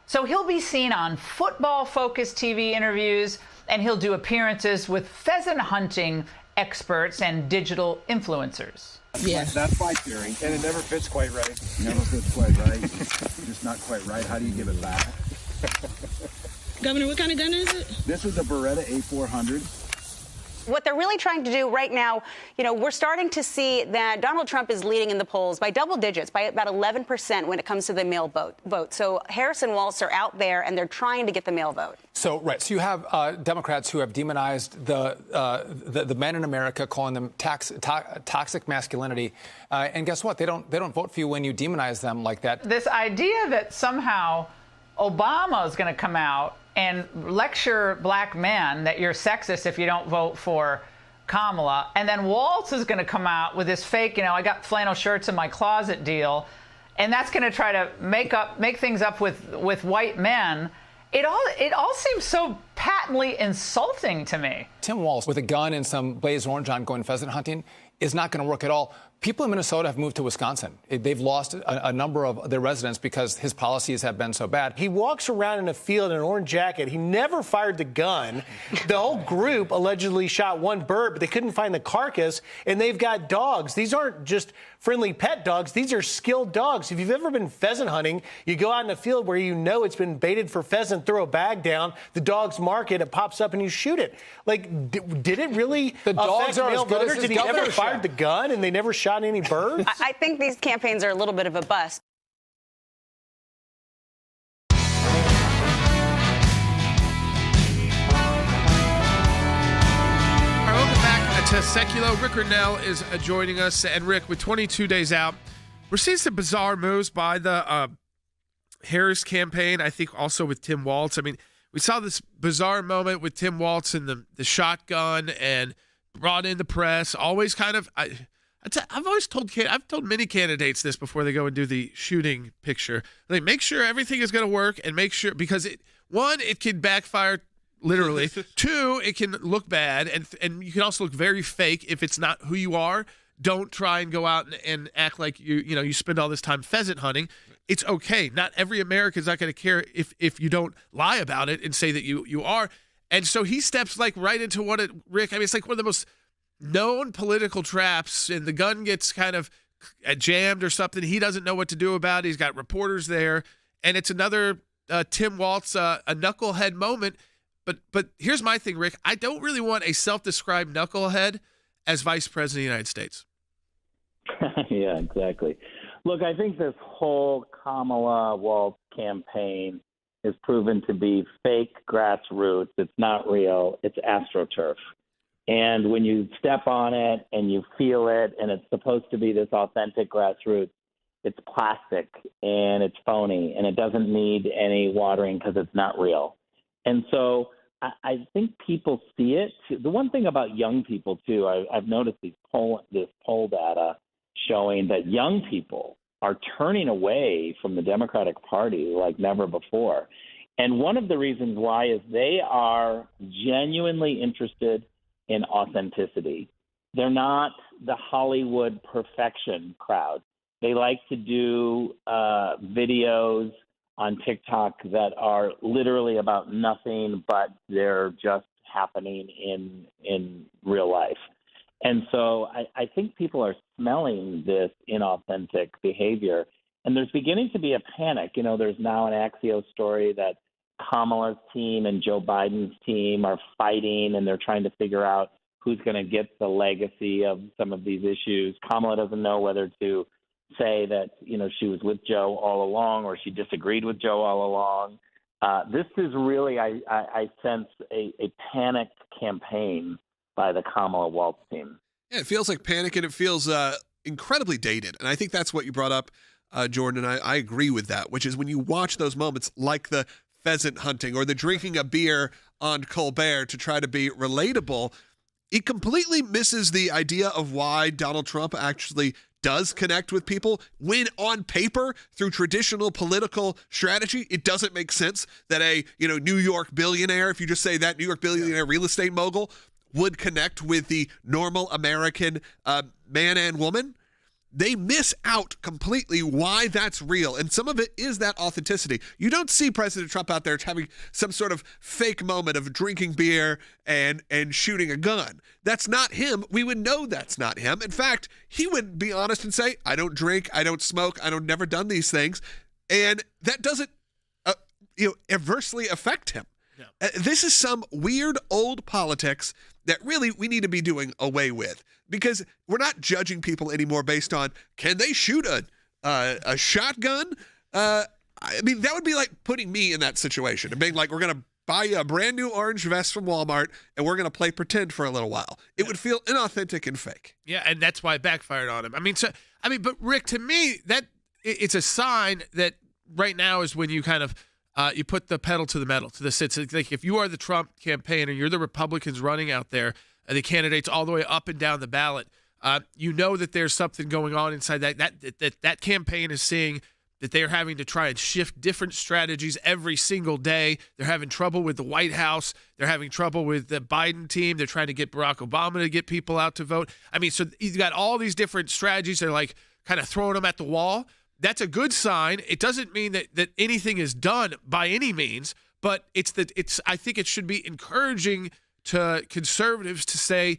So he'll be seen on football-focused TV interviews, and he'll do appearances with pheasant hunting experts and digital influencers. Yeah, that's my theory, and it never fits quite right. Never fits quite right. Just not quite right. How do you give it back? Governor, what kind of gun is it? This is a Beretta A400. What they're really trying to do right now, we're starting to see that Donald Trump is leading in the polls by double digits, by about 11% when it comes to the male vote. So Harris and Walz are out there, and they're trying to get the male vote. So you have Democrats who have demonized the men in America, calling them toxic masculinity, and guess what? They don't vote for you when you demonize them like that. This idea that somehow Obama is going to come out and lecture black men that you're sexist if you don't vote for Kamala, and then Walz is going to come out with this fake, I got flannel shirts in my closet deal, and that's going to try to make things up with white men. It all seems so patently insulting to me. Tim Walz with a gun and some blazed orange on going pheasant hunting is not going to work at all. People in Minnesota have moved to Wisconsin. They've lost a number of their residents because his policies have been so bad. He walks around in a field in an orange jacket. He never fired the gun. The whole group allegedly shot one bird, but they couldn't find the carcass, and they've got dogs. These aren't just friendly pet dogs. These are skilled dogs. If you've ever been pheasant hunting, you go out in a field where it's been baited for pheasant, throw a bag down, the dogs mark it, it pops up, and you shoot it. Did it really affect male voters? Did he never fired the gun, and they never shot any birds? I think these campaigns are a little bit of a bust. All right, welcome back to Sekulow. Rick Renell is joining us. And Rick, with 22 days out, we're seeing some bizarre moves by the Harris campaign, I think also with Tim Walz. I mean, we saw this bizarre moment with Tim Walz and the shotgun and brought in the press, always kind of... I've told many candidates this before they go and do the shooting picture. Like, make sure everything is going to work, and make sure, because it can backfire literally. Two, it can look bad, and you can also look very fake if it's not who you are. Don't try and go out and act like you spend all this time pheasant hunting. It's okay. Not every American is not going to care if you don't lie about it and say that you are. And so he steps right into Rick. I mean, it's like one of the most known political traps, and the gun gets kind of jammed or something. He doesn't know what to do about it. He's got reporters there, and it's another Tim Walz, a knucklehead moment. But here's my thing, Rick. I don't really want a self-described knucklehead as vice president of the United States. Yeah, exactly. Look, I think this whole Kamala Walz campaign is proven to be fake grassroots. It's not real. It's AstroTurf. And when you step on it and you feel it, and it's supposed to be this authentic grassroots, it's plastic and it's phony and it doesn't need any watering because it's not real. And so I think people see it. The one thing about young people, too, I've noticed this poll data showing that young people are turning away from the Democratic Party like never before. And one of the reasons why is they are genuinely interested in authenticity. They're not the Hollywood perfection crowd. They like to do videos on TikTok that are literally about nothing, but they're just happening in real life. And so I think people are smelling this inauthentic behavior, and there's beginning to be a panic. There's now an Axios story that Kamala's team and Joe Biden's team are fighting, and they're trying to figure out who's going to get the legacy of some of these issues. Kamala doesn't know whether to say that, she was with Joe all along or she disagreed with Joe all along. This is really, I sense, a panicked campaign by the Kamala Walz team. Yeah, it feels like panic, and it feels incredibly dated. And I think that's what you brought up, Jordan, and I agree with that, which is when you watch those moments like the pheasant hunting or the drinking a beer on Colbert to try to be relatable, it completely misses the idea of why Donald Trump actually does connect with people, when on paper, through traditional political strategy, it doesn't make sense that a New York billionaire, if you just say that New York billionaire real estate mogul, would connect with the normal American man and woman. They miss out completely why that's real. And some of it is that authenticity. You don't see President Trump out there having some sort of fake moment of drinking beer and shooting a gun. That's not him. We would know that's not him. In fact, he would be honest and say, I don't drink, I don't smoke, I don't never done these things. And that doesn't adversely affect him. No. This is some weird old politics that really we need to be doing away with, because we're not judging people anymore based on, can they shoot a shotgun? I mean, that would be like putting me in that situation and being like, we're going to buy you a brand new orange vest from Walmart and we're going to play pretend for a little while. It would feel inauthentic and fake. Yeah, and that's why it backfired on him. But Rick, to me, that it's a sign that right now is when you kind of you put the pedal to the metal, to the sit. So like if you are the Trump campaign and you're the Republicans running out there, the candidates all the way up and down the ballot, you know that there's something going on inside that campaign is seeing that they're having to try and shift different strategies every single day. They're having trouble with the White House. They're having trouble with the Biden team. They're trying to get Barack Obama to get people out to vote. I mean, so you've got all these different strategies. They're like kind of throwing them at the wall. That's a good sign. It doesn't mean that anything is done by any means, but I think it should be encouraging to conservatives to say,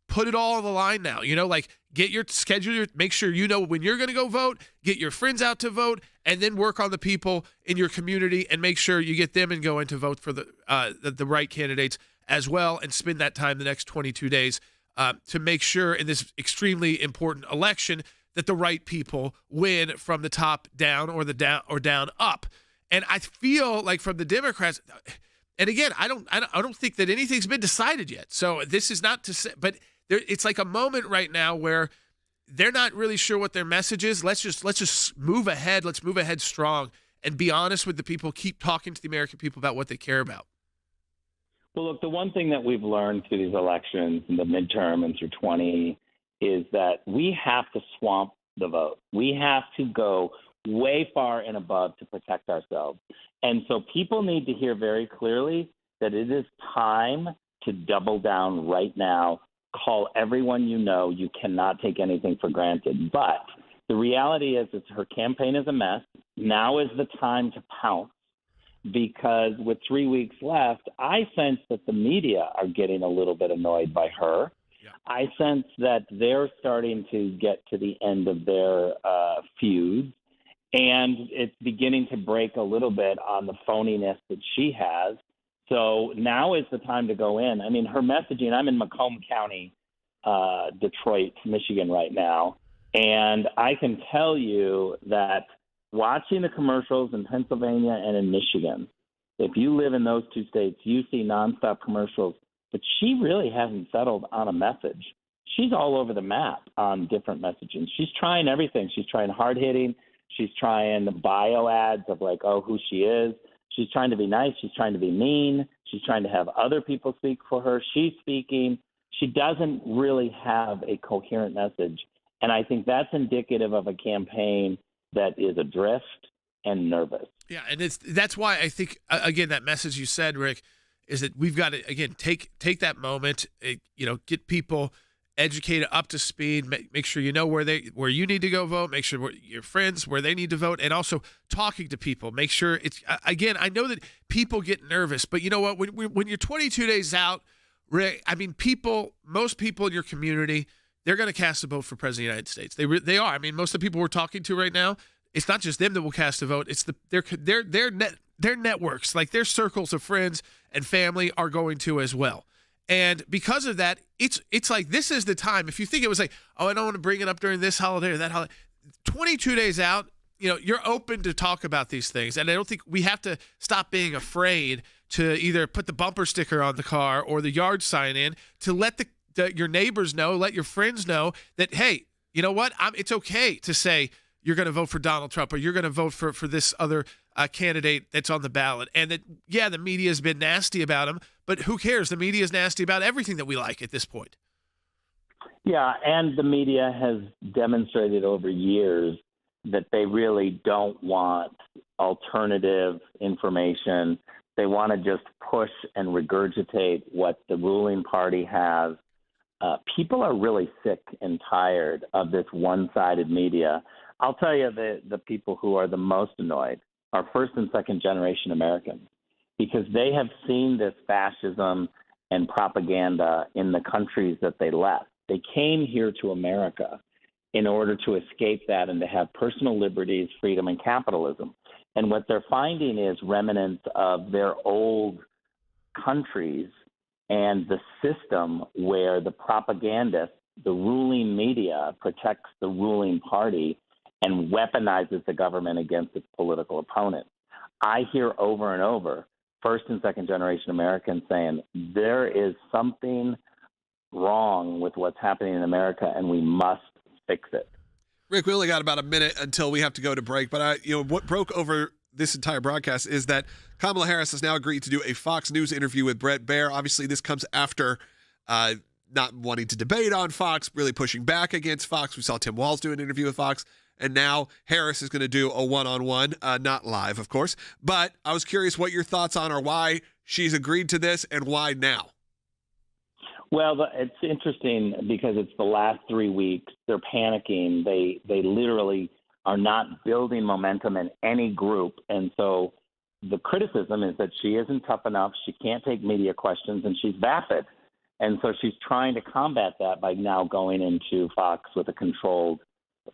put it all on the line now. Get your schedule, make sure you know when you're going to go vote, get your friends out to vote, and then work on the people in your community and make sure you get them and go in to vote for the right candidates as well, and spend that time the next 22 days to make sure in this extremely important election that the right people win from the top down or down up. And I feel like from the Democrats, and again, I don't think that anything's been decided yet. So this is not to say, but it's like a moment right now where they're not really sure what their message is. Let's just move ahead. Let's move ahead strong and be honest with the people. Keep talking to the American people about what they care about. Well, look, the one thing that we've learned through these elections, in the midterm and through 20, is that we have to swamp the vote. We have to go way far and above to protect ourselves. And so people need to hear very clearly that it is time to double down right now. Call everyone you know. You cannot take anything for granted. But the reality is her campaign is a mess. Now is the time to pounce, because with 3 weeks left, I sense that the media are getting a little bit annoyed by her. I sense that they're starting to get to the end of their feuds, and it's beginning to break a little bit on the phoniness that she has. So now is the time to go in. I mean, her messaging, I'm in Macomb County, Detroit, Michigan right now, and I can tell you that watching the commercials in Pennsylvania and in Michigan, if you live in those two states, you see nonstop commercials. But she really hasn't settled on a message. She's all over the map on different messaging. She's trying everything. She's trying hard-hitting. She's trying the bio ads of like, who she is. She's trying to be nice. She's trying to be mean. She's trying to have other people speak for her. She's speaking. She doesn't really have a coherent message. And I think that's indicative of a campaign that is adrift and nervous. Yeah, and that's why I think, again, that message you said, Rick, is that we've got to, again, take that moment, get people educated, up to speed, make sure you know where you need to go vote, make sure your friends where they need to vote, and also talking to people. Make sure it's, again, I know that people get nervous, but you know what? When you're 22 days out, Rick, I mean, most people in your community, they're going to cast a vote for President of the United States. They are. I mean, most of the people we're talking to right now, it's not just them that will cast a vote. It's their networks, like their circles of friends and family are going to as well. And because of that, it's like this is the time. If you think it was like, I don't want to bring it up during this holiday or that holiday, 22 days out, you're open to talk about these things. And I don't think we have to stop being afraid to either put the bumper sticker on the car or the yard sign in, to let your neighbors know, let your friends know that, hey, you know what? It's okay to say you're going to vote for Donald Trump or you're going to vote for this other candidate that's on the ballot. And that, the media has been nasty about him, but who cares? The media is nasty about everything that we like at this point. Yeah, and the media has demonstrated over years that they really don't want alternative information. They want to just push and regurgitate what the ruling party has. People are really sick and tired of this one-sided media. I'll tell you, the people who are the most annoyed are first and second generation Americans, because they have seen this fascism and propaganda in the countries that they left. They came here to America in order to escape that and to have personal liberties, freedom, and capitalism. And what they're finding is remnants of their old countries and the system where the propagandist, the ruling media, protects the ruling party and weaponizes the government against its political opponent. I hear over and over first and second generation Americans saying there is something wrong with what's happening in America and we must fix it. Rick, we only got about a minute until we have to go to break, but what broke over this entire broadcast is that Kamala Harris has now agreed to do a Fox News interview with Bret Baier. Obviously, this comes after not wanting to debate on Fox, really pushing back against Fox. We saw Tim Walz do an interview with Fox, and now Harris is going to do a one-on-one, not live, of course. But I was curious what your thoughts on are why she's agreed to this and why now. Well, it's interesting because it's the last 3 weeks. They're panicking. They literally are not building momentum in any group. And so the criticism is that she isn't tough enough. She can't take media questions, and she's vapid. And so she's trying to combat that by now going into Fox with a controlled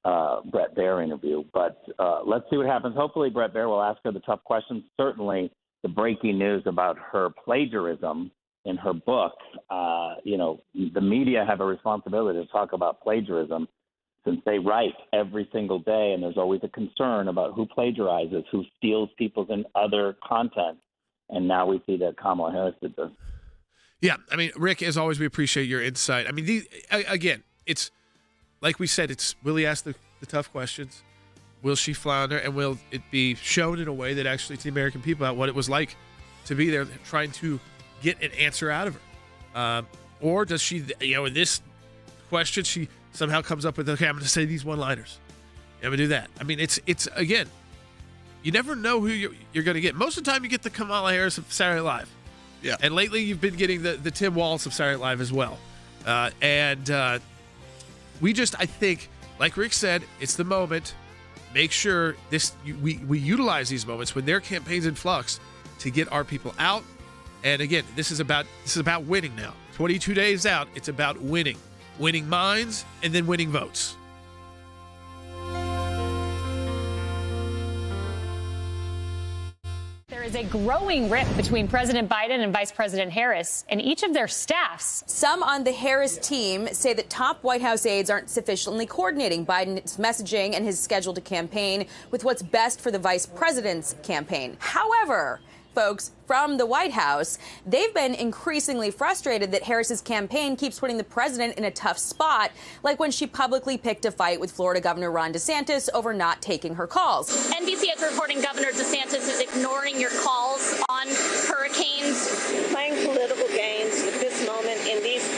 Bret Baier interview. But let's see what happens. Hopefully Bret Baier will ask her the tough questions. Certainly the breaking news about her plagiarism in her book, the media have a responsibility to talk about plagiarism since they write every single day, and there's always a concern about who plagiarizes, who steals people's and other content. And now we see that Kamala Harris did this. Yeah, I mean, Rick, as always, we appreciate your insight. I mean, again, it's like we said, will he ask the tough questions? Will she flounder? And will it be shown in a way that actually to the American people about what it was like to be there trying to get an answer out of her? Or does she, in this question, she somehow comes up with, okay, I'm going to say these one-liners. I'm going to do that. I mean, it's again, you never know who you're going to get. Most of the time you get the Kamala Harris of Saturday Night Live. Yeah. And lately you've been getting the Tim Walz of Saturday Night Live as well. We just, I think, like Rick said, it's the moment. Make sure we utilize these moments when their campaign's in flux to get our people out. And again, this is about winning now. 22 days out, it's about winning minds and then winning votes. There is a growing rift between President Biden and Vice President Harris and each of their staffs. Some on the Harris team say that top White House aides aren't sufficiently coordinating Biden's messaging and his schedule to campaign with what's best for the vice president's campaign. However, folks from the White House, they've been increasingly frustrated that Harris's campaign keeps putting the president in a tough spot, like when she publicly picked a fight with Florida Governor Ron DeSantis over not taking her calls. NBC is reporting Governor DeSantis is ignoring your calls on hurricanes. Playing political games with this moment in these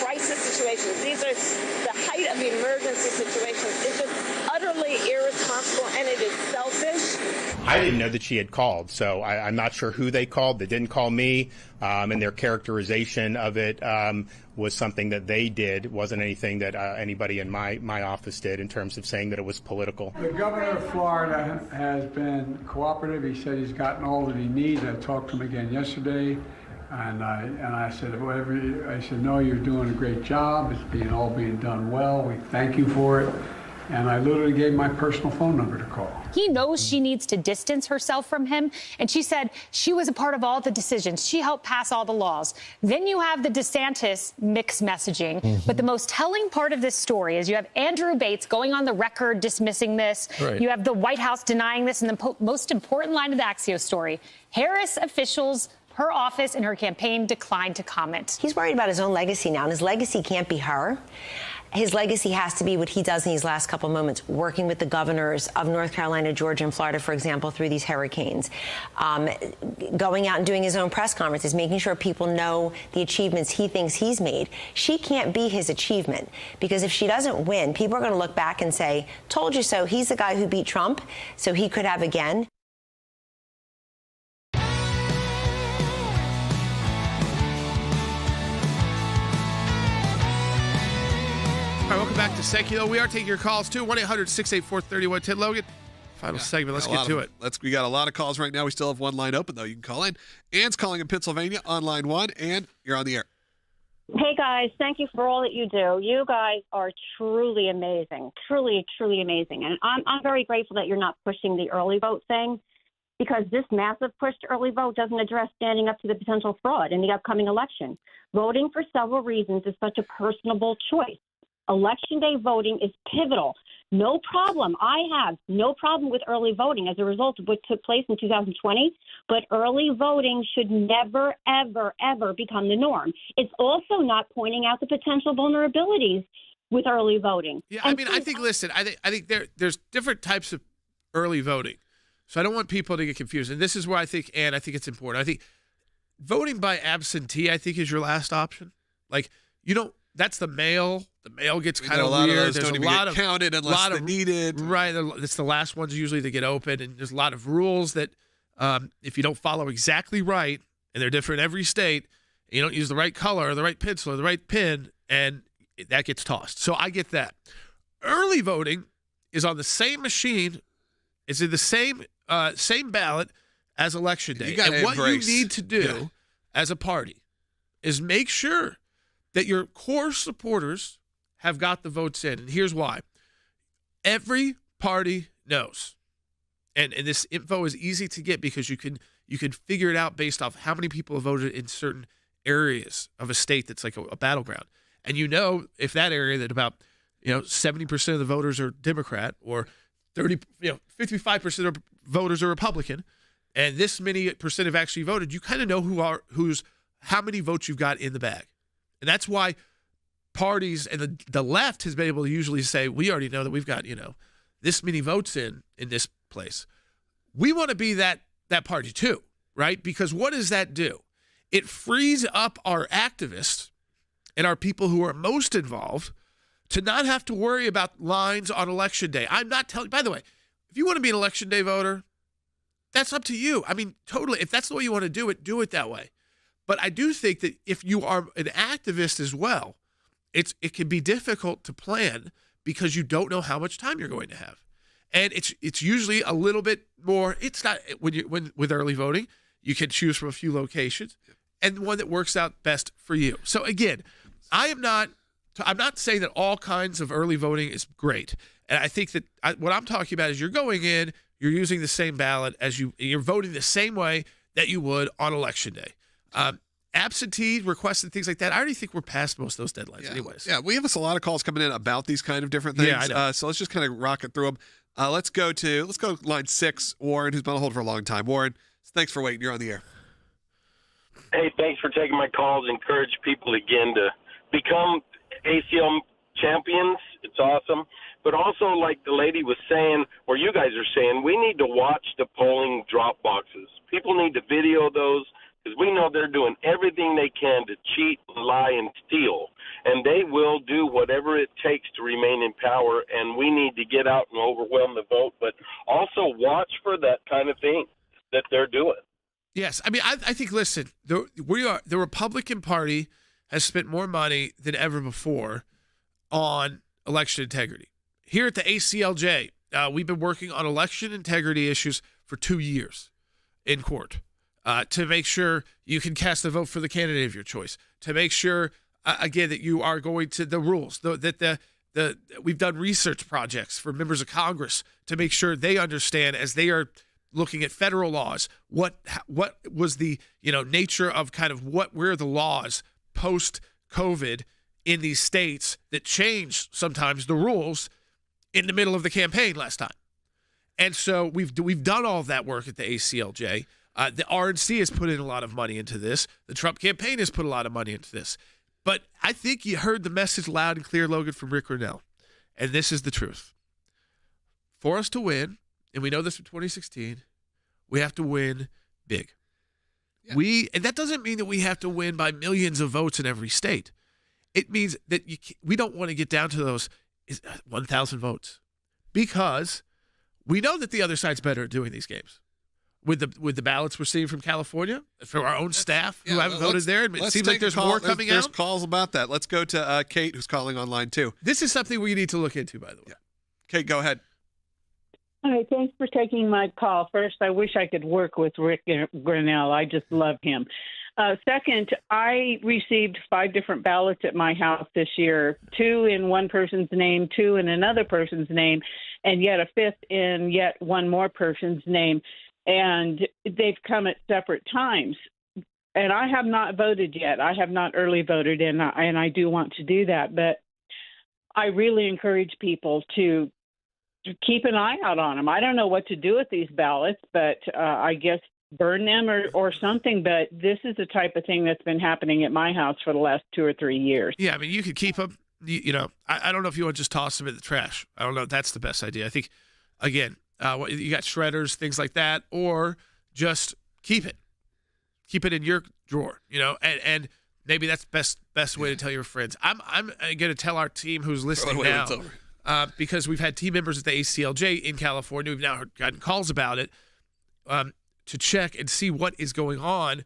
crisis situations. These are the height of emergency situations. It's just utterly irresponsible, and it is selfish. I didn't know that she had called, so I'm not sure who they called. They didn't call me, and their characterization of it was something that they did. It wasn't anything that anybody in my office did in terms of saying that it was political. The governor of Florida has been cooperative. He said he's gotten all that he needs. I talked to him again yesterday, and I said, no, you're doing a great job. It's all being done well. We thank you for it. And I literally gave my personal phone number to call. He knows she needs to distance herself from him. And she said she was a part of all the decisions. She helped pass all the laws. Then you have the DeSantis mixed messaging. Mm-hmm. But the most telling part of this story is you have Andrew Bates going on the record dismissing this. Right. You have the White House denying this. And the most important line of the Axios story, Harris officials, her office and her campaign declined to comment. He's worried about his own legacy now, and his legacy can't be her. His legacy has to be what he does in these last couple moments, working with the governors of North Carolina, Georgia, and Florida, for example, through these hurricanes, going out and doing his own press conferences, making sure people know the achievements he thinks he's made. She can't be his achievement, because if she doesn't win, people are going to look back and say, told you so. He's the guy who beat Trump, so he could have again. All right, welcome back to Sekulow. We are taking your calls too. 1-800-684-3110. Logan, final segment. Let's get to it. We got a lot of calls right now. We still have one line open, though. You can call in. Anne's calling in Pennsylvania on line 1. Anne, you're on the air. Hey, guys. Thank you for all that you do. You guys are truly amazing. Truly, truly amazing. And I'm very grateful that you're not pushing the early vote thing, because this massive push to early vote doesn't address standing up to the potential fraud in the upcoming election. Voting for several reasons is such a personable choice. Election day voting is pivotal. No problem. I have no problem with early voting as a result of what took place in 2020, but early voting should never, ever, ever become the norm. It's also not pointing out the potential vulnerabilities with early voting. Yeah, I mean, I think there's different types of early voting. So I don't want people to get confused. And this is where I think it's important. I think voting by absentee, I think, is your last option. Like, that's the mail. The mail gets kind of weird. There's a lot of counted unless they're needed. Right. It's the last ones usually that get open. And there's a lot of rules that if you don't follow exactly right, and they're different in every state, and you don't use the right color or the right pencil or the right pen, and that gets tossed. So I get that. Early voting is on the same machine. It's in the same ballot as Election Day. And what you need to do as a party is make sure that your core supporters have got the votes in. And here's why. Every party knows. And this info is easy to get because you can figure it out based off how many people have voted in certain areas of a state that's like a battleground. And if that area that about 70% of the voters are Democrat, or 55% of voters are Republican, and this many percent have actually voted, you kind of know how many votes you've got in the bag. And that's why parties and the left has been able to usually say, we already know that we've got, this many votes in this place. We want to be that party too, right? Because what does that do? It frees up our activists and our people who are most involved to not have to worry about lines on Election Day. I'm not telling, by the way, if you want to be an Election Day voter, that's up to you. I mean, totally. If that's the way you want to do it that way. But I do think that if you are an activist as well, it can be difficult to plan because you don't know how much time you're going to have. And it's usually a little bit more. It's not when with early voting, you can choose from a few locations and one that works out best for you. So again, I'm not saying that all kinds of early voting is great. And I think that what I'm talking about is you're going in, you're using the same ballot you're voting the same way that you would on Election Day. Absentee requests and things like that, I already think we're past most of those deadlines anyways. Yeah, we have a lot of calls coming in about these kind of different things. Yeah, I know. So let's just kind of rocket through them. Let's go line 6, Warren, who's been on hold for a long time. Warren, thanks for waiting. You're on the air. Hey, thanks for taking my calls. Encourage people again to become ACL champions. It's awesome. But also, like the lady was saying, or you guys are saying, we need to watch the polling drop boxes. People need to video those, because we know they're doing everything they can to cheat, lie, and steal. And they will do whatever it takes to remain in power, and we need to get out and overwhelm the vote, but also watch for that kind of thing that they're doing. Yes. I mean, I think, listen, the Republican Party has spent more money than ever before on election integrity. Here at the ACLJ, we've been working on election integrity issues for 2 years in court. To make sure you can cast a vote for the candidate of your choice, to make sure, again, that you are going to the rules, we've done research projects for members of Congress to make sure they understand as they are looking at federal laws, what was the nature of kind of where the laws post-COVID in these states that changed sometimes the rules in the middle of the campaign last time. And so we've done all of that work at the ACLJ. The RNC has put in a lot of money into this. The Trump campaign has put a lot of money into this. But I think you heard the message loud and clear, Logan, from Rick Grinnell. And this is the truth. For us to win, and we know this from 2016, we have to win big. Yeah. And that doesn't mean that we have to win by millions of votes in every state. It means that we don't want to get down to those 1,000 votes, because we know that the other side's better at doing these games. With the ballots we're seeing from California, from our own staff who haven't voted there, it seems like there's more coming out. There's calls about that. Let's go to Kate, who's calling online too. This is something we need to look into, by the way. Yeah. Kate, go ahead. Hi, thanks for taking my call. First, I wish I could work with Rick Grinnell. I just love him. Second, I received 5 different ballots at my house this year, 2 in one person's name, 2 in another person's name, and yet a 5th in yet one more person's name. And they've come at separate times. And I have not voted yet. I have not early voted, and I do want to do that. But I really encourage people to keep an eye out on them. I don't know what to do with these ballots, but I guess burn them or something. But this is the type of thing that's been happening at my house for the last 2 or 3 years. Yeah, I mean, you could keep them. I don't know if you want to just toss them in the trash. I don't know if that's the best idea. I think, again, you got shredders, things like that, or just keep it. Keep it in your drawer, and maybe that's best way to tell your friends. I'm going to tell our team who's listening now, because we've had team members at the ACLJ in California. We've now gotten calls about it, to check and see what is going on,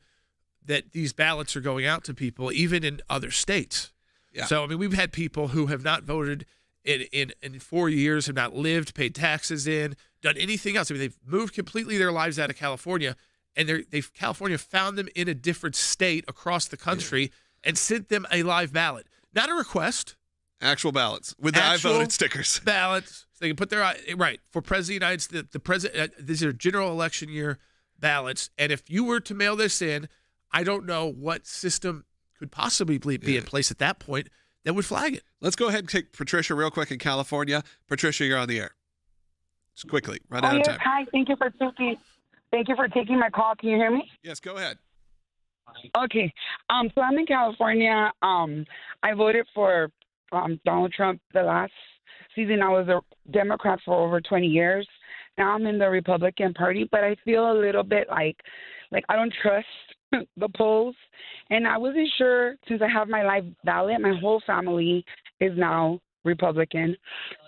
that these ballots are going out to people, even in other states. Yeah. So, I mean, we've had people who have not voted in 4 years, have not lived, paid taxes in, done anything else. I mean, they've moved completely their lives out of California, and California found them in a different state across the country and sent them a live ballot. Not a request. Actual ballots with the I voted stickers. Ballots. So they can put their right for President of the United States. The president. These are general election year ballots, and if you were to mail this in, I don't know what system could possibly be in place at that point that would flag it. Let's go ahead and take Patricia real quick in California. Patricia, you're on the air. Just quickly, run out of time. Hi, thank you for taking my call. Can you hear me? Yes, go ahead. Okay. So I'm in California. I voted for Donald Trump the last season. I was a Democrat for over 20 years. Now I'm in the Republican Party, but I feel a little bit like I don't trust the polls. And I wasn't sure, since I have my live ballot, my whole family is now Republican.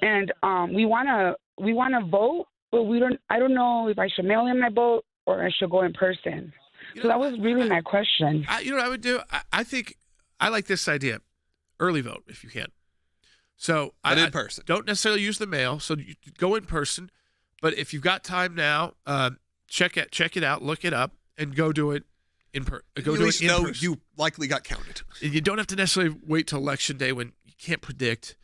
And we wanna vote, but I don't know if I should mail in my vote or I should go in person. So that was really my question. What I would do? I think I like this idea. Early vote if you can. So in person. Don't necessarily use the mail. So you go in person. But if you've got time now, check it out, look it up, and go do it in person. Go do it in person. You likely got counted. And you don't have to necessarily wait till election day when you can't predict.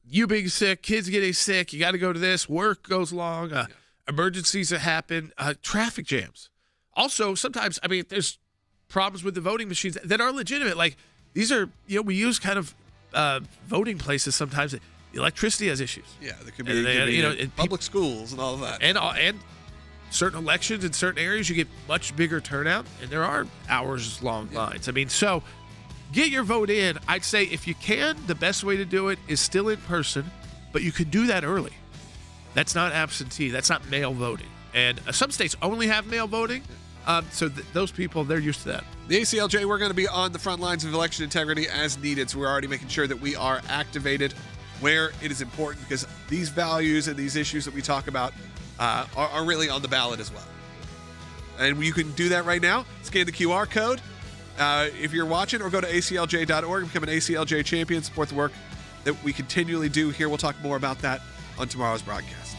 You being sick, kids getting sick, you got to go to this. Work goes long. Emergencies that happen. Traffic jams. Also, sometimes, I mean, there's problems with the voting machines that are legitimate. Like, these are, we use kind of voting places sometimes. The electricity has issues. Yeah, there could be, public schools and all of that. And certain elections in certain areas, you get much bigger turnout, and there are hours-long lines. I mean, so get your vote in. I'd say if you can, the best way to do it is still in person, but you could do that early. That's not absentee. That's not mail voting. And some states only have mail voting, so those people, they're used to that. The ACLJ, we're going to be on the front lines of election integrity as needed, so we're already making sure that we are activated where it is important, because these values and these issues that we talk about are really on the ballot as well. And you can do that right now. Scan the QR code if you're watching, or go to aclj.org, become an ACLJ champion, support the work that we continually do here. We'll talk more about that on tomorrow's broadcast.